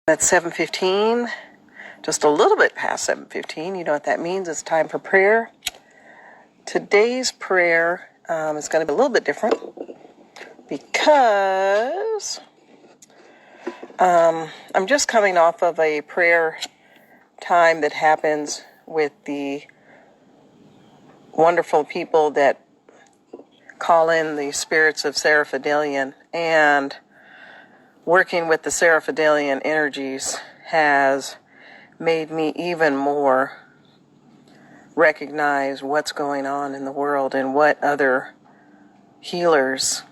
It's 7:15, just a little bit past 7:15. You know what that means. It's time for prayer. Today's prayer is going to be a little bit different because I'm just coming off of a prayer time that happens with the wonderful people that call in the spirits of Seraphidelian, and working with the Seraphidelian energies has made me even more recognize what's going on in the world and what other healers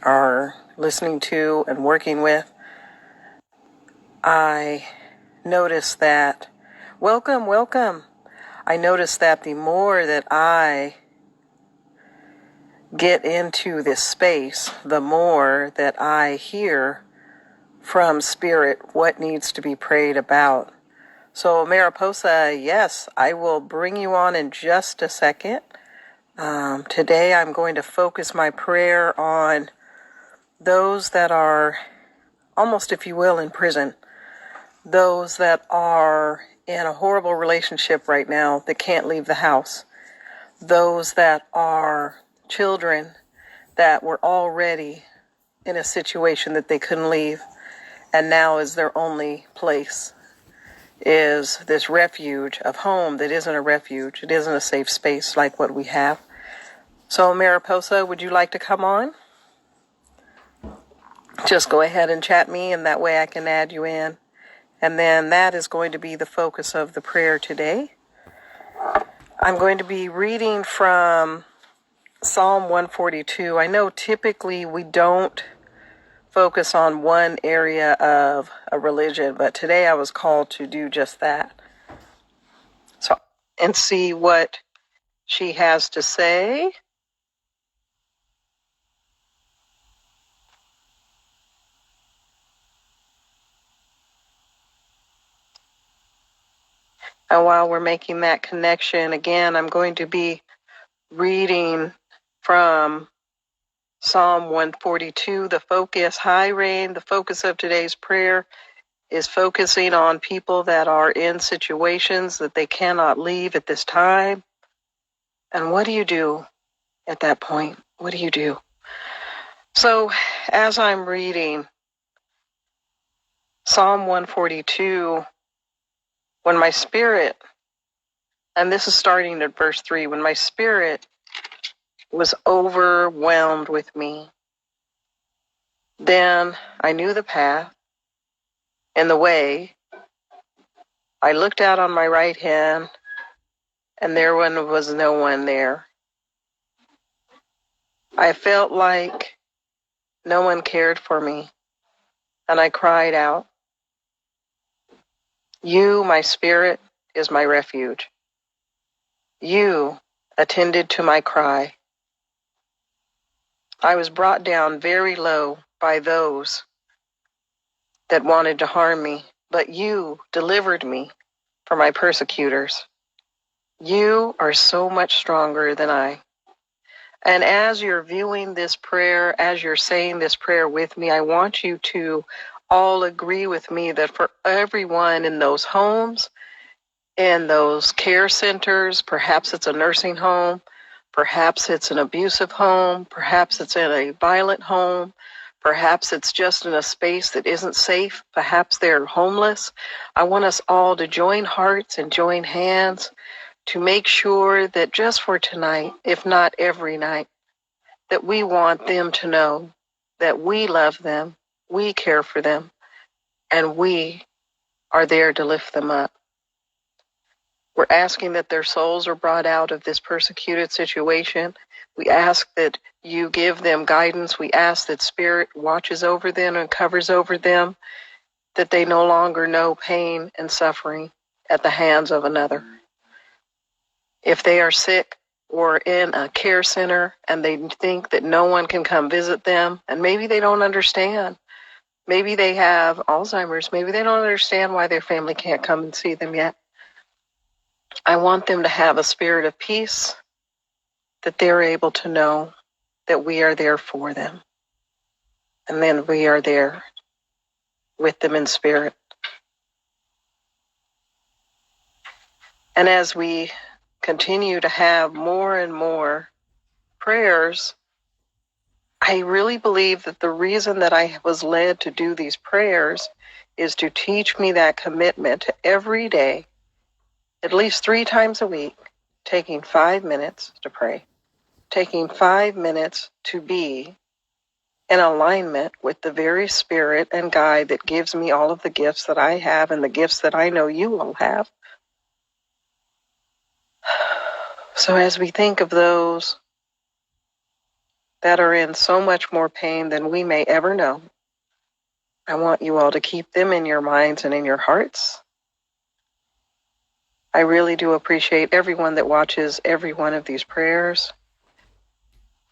are listening to and working with. I noticed that, welcome. I noticed that the more that I get into this space, the more that I hear from Spirit what needs to be prayed about. So, Mariposa, yes, I will bring you on in just a second. Today I'm going to focus my prayer on those that are almost, if you will, in prison. Those that are in a horrible relationship right now that can't leave the house. Those that are children that were already in a situation that they couldn't leave, and now is their only place, is this refuge of home that isn't a refuge. It isn't a safe space like what we have. So, Mariposa, would you like to come on? Just go ahead and chat me, and that way I can add you in. And then that is going to be the focus of the prayer today. I'm going to be reading from Psalm 142. I know typically we don't focus on one area of a religion, but today I was called to do just that. So, and see what she has to say. And while we're making that connection, again, I'm going to be reading from Psalm 142, the focus, high rain, the focus of today's prayer is focusing on people that are in situations that they cannot leave at this time. And what do you do at that point? What do you do? So as I'm reading Psalm 142, when my spirit, and this is starting at verse 3, when my spirit was overwhelmed with me, then I knew the path and the way. I looked out on my right hand, and there was no one there. I felt like no one cared for me, and I cried out, "You, my spirit, is my refuge. You attended to my cry. I was brought down very low by those that wanted to harm me, but you delivered me from my persecutors. You are so much stronger than I." And as you're viewing this prayer, as you're saying this prayer with me, I want you to all agree with me that for everyone in those homes, in those care centers, perhaps it's a nursing home, perhaps it's an abusive home, perhaps it's in a violent home, perhaps it's just in a space that isn't safe, perhaps they're homeless. I want us all to join hearts and join hands to make sure that just for tonight, if not every night, that we want them to know that we love them, we care for them, and we are there to lift them up. We're asking that their souls are brought out of this persecuted situation. We ask that you give them guidance. We ask that Spirit watches over them and covers over them, that they no longer know pain and suffering at the hands of another. If they are sick or in a care center and they think that no one can come visit them, and maybe they don't understand, maybe they have Alzheimer's, maybe they don't understand why their family can't come and see them yet, I want them to have a spirit of peace, that they're able to know that we are there for them. And then we are there with them in spirit. And as we continue to have more and more prayers, I really believe that the reason that I was led to do these prayers is to teach me that commitment to every day, at least 3 times a week, taking 5 minutes to pray, taking 5 minutes to be in alignment with the very spirit and guide that gives me all of the gifts that I have and the gifts that I know you all have. So as we think of those that are in so much more pain than we may ever know, I want you all to keep them in your minds and in your hearts. I really do appreciate everyone that watches every one of these prayers.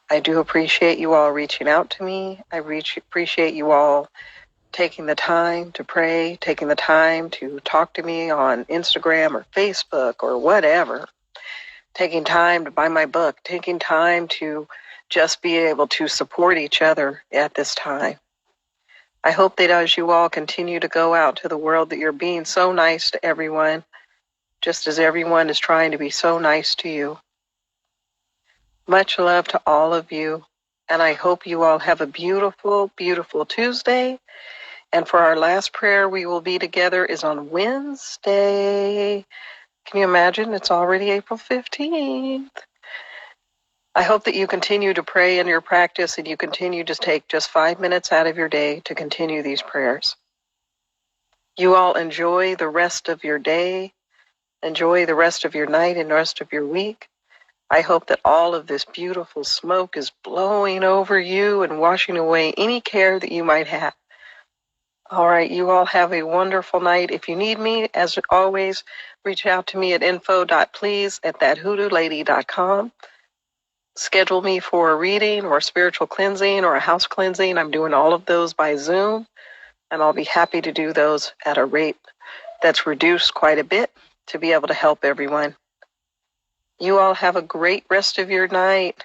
I do appreciate you all reaching out to me. I appreciate you all taking the time to pray, taking the time to talk to me on Instagram or Facebook or whatever, taking time to buy my book, taking time to just be able to support each other at this time. I hope that as you all continue to go out to the world that you're being so nice to everyone, just as everyone is trying to be so nice to you. Much love to all of you, and I hope you all have a beautiful, beautiful Tuesday. And for our last prayer, we will be together is on Wednesday. Can you imagine? It's already April 15th. I hope that you continue to pray in your practice and you continue to take just 5 minutes out of your day to continue these prayers. You all enjoy the rest of your day, enjoy the rest of your night and the rest of your week. I hope that all of this beautiful smoke is blowing over you and washing away any care that you might have. All right, you all have a wonderful night. If you need me, as always, reach out to me at info.please@thathoodoolady.com. Schedule me for a reading or a spiritual cleansing or a house cleansing. I'm doing all of those by Zoom, and I'll be happy to do those at a rate that's reduced quite a bit to be able to help everyone. You all have a great rest of your night.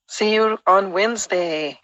See you on Wednesday.